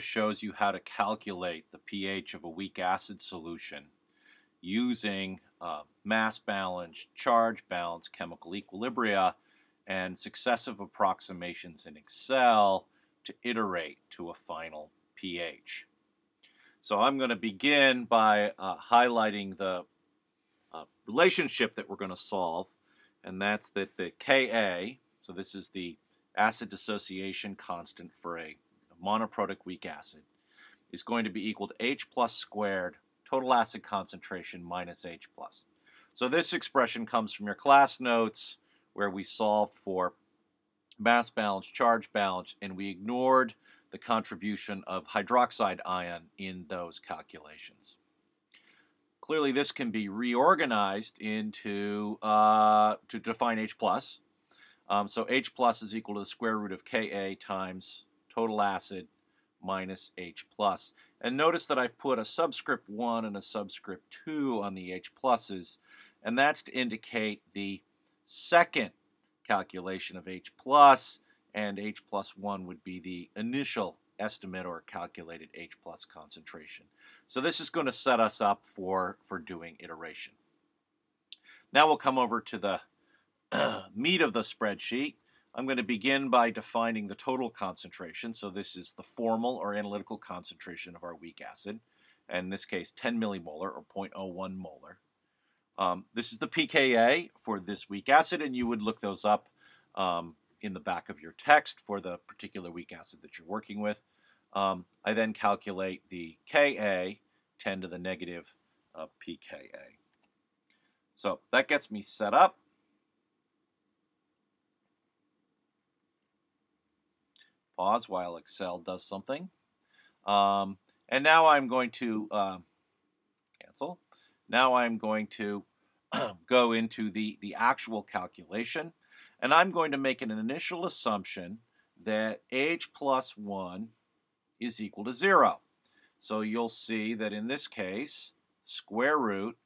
Shows you how to calculate the pH of a weak acid solution using mass balance, charge balance, chemical equilibria, and successive approximations in Excel to iterate to a final pH. So I'm going to begin by highlighting the relationship that we're going to solve, and that's that the Ka, so this is the acid dissociation constant for a monoprotic weak acid, is going to be equal to H plus squared, total acid concentration minus H plus. So this expression comes from your class notes where we solved for mass balance, charge balance, and we ignored the contribution of hydroxide ion in those calculations. Clearly, this can be reorganized into to define H plus. So H plus is equal to the square root of Ka times total acid minus H plus. And notice that I've put a subscript 1 and a subscript 2 on the H pluses, and that's to indicate the second calculation of H plus, and H plus 1 would be the initial estimate or calculated H plus concentration. So this is going to set us up for doing iteration. Now we'll come over to the meat of the spreadsheet. I'm going to begin by defining the total concentration. So this is the formal or analytical concentration of our weak acid, and in this case 10 millimolar or 0.01 molar. This is the pKa for this weak acid, and you would look those up in the back of your text for the particular weak acid that you're working with. I then calculate the Ka, 10 to the negative pKa. So that gets me set up. Pause while Excel does something. And now I'm going to cancel. Now I'm going to go into the actual calculation, and I'm going to make an initial assumption that H plus 1 is equal to 0. So you'll see that in this case, square root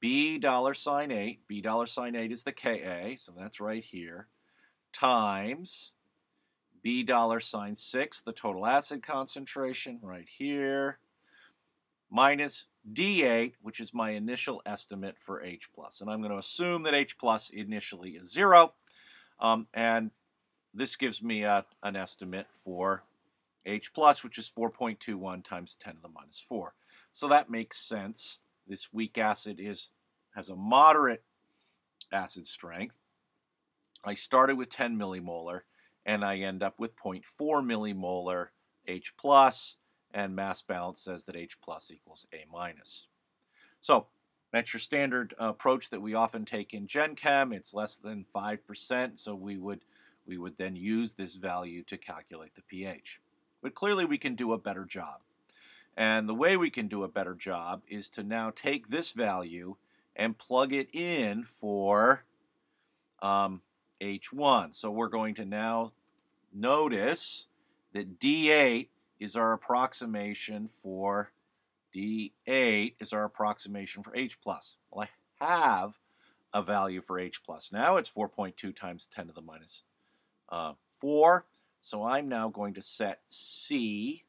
$8, $8 is the Ka, so that's right here, times $6, the total acid concentration right here, minus D8, which is my initial estimate for H plus. And I'm going to assume that H plus initially is 0, and this gives me an estimate for H plus, which is 4.21 times 10 to the minus 4. So that makes sense. This weak acid has a moderate acid strength. I started with 10 millimolar, and I end up with 0.4 millimolar H plus, and mass balance says that H plus equals A minus. So that's your standard approach that we often take in Gen Chem. It's less than 5%, so we would then use this value to calculate the pH. But clearly we can do a better job. And the way we can do a better job is to now take this value and plug it in for H1. So we're going to now notice that D8 is our approximation for H plus. Well, I have a value for H plus. Now it's 4.2 times 10 to the minus 4. So I'm now going to set D8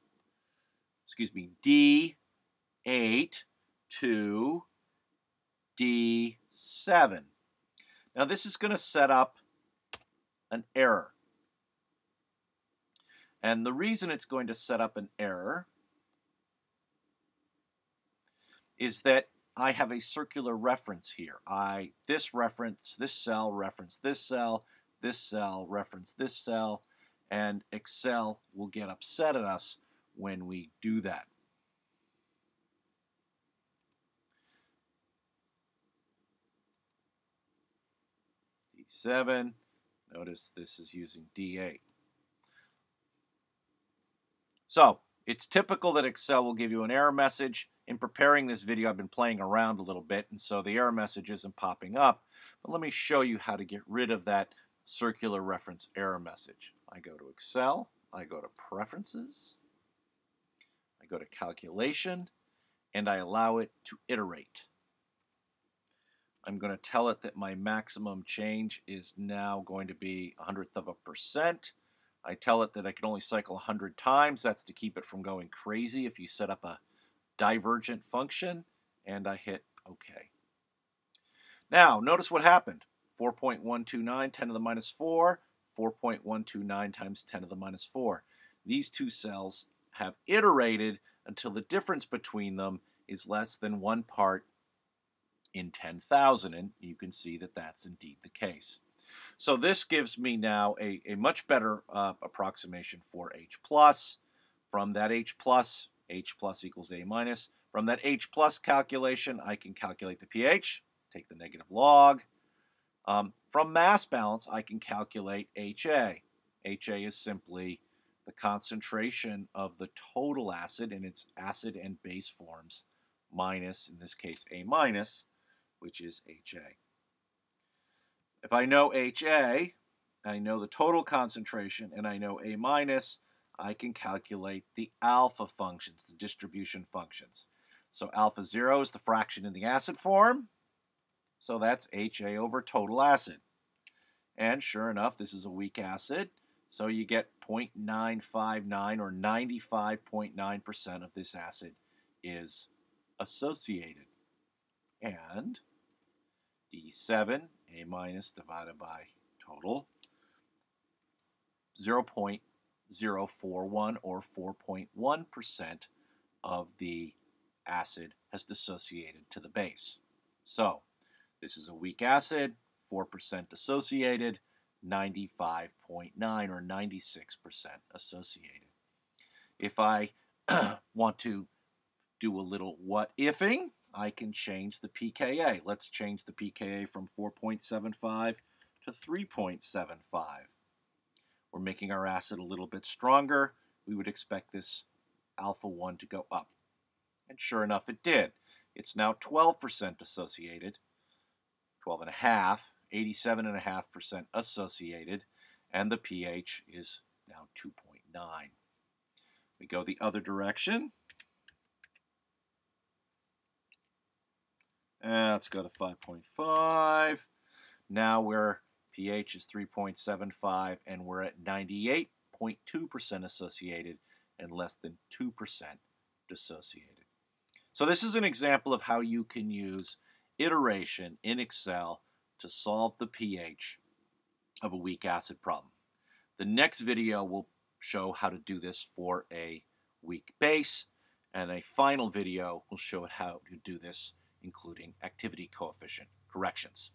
to D7. Now this is going to set up an error. And the reason it's going to set up an error is that I have a circular reference here. This reference, this cell, reference this cell, reference this cell, and Excel will get upset at us when we do that. D7, notice this is using D8. So it's typical that Excel will give you an error message. In preparing this video, I've been playing around a little bit, and so the error message isn't popping up. But let me show you how to get rid of that circular reference error message. I go to Excel, I go to Preferences, I go to Calculation, and I allow it to iterate. I'm going to tell it that my maximum change is now going to be 1/100%. I tell it that I can only cycle 100 times. That's to keep it from going crazy if you set up a divergent function, and I hit OK. Now, notice what happened. 4.129, 10 to the minus 4, 4.129 times 10 to the minus 4. These two cells have iterated until the difference between them is less than 1 part in 10,000, and you can see that that's indeed the case. So this gives me now a much better approximation for H plus. From that H plus equals A minus. From that H plus calculation, I can calculate the pH, take the negative log. From mass balance, I can calculate HA. HA is simply the concentration of the total acid in its acid and base forms minus, in this case, A minus, which is HA. If I know HA, I know the total concentration, and I know A minus, I can calculate the alpha functions, the distribution functions. So alpha 0 is the fraction in the acid form, so that's HA over total acid. And sure enough, this is a weak acid, so you get 0.959 or 95.9% of this acid is associated. And D7, A minus divided by total, 0.041 or 4.1% of the acid has dissociated to the base. So this is a weak acid, 4% dissociated, 95.9 or 96% associated. If I want to do a little what-ifing, I can change the pKa. Let's change the pKa from 4.75 to 3.75. We're making our acid a little bit stronger. We would expect this alpha 1 to go up. And sure enough, it did. It's now 12% associated, 12.5, 87.5% associated, and the pH is now 2.9. We go the other direction. Let's go to 5.5. Now we're pH is 3.75, and we're at 98.2% associated and less than 2% dissociated. So this is an example of how you can use iteration in Excel to solve the pH of a weak acid problem. The next video will show how to do this for a weak base, and a final video will show how to do this including activity coefficient corrections.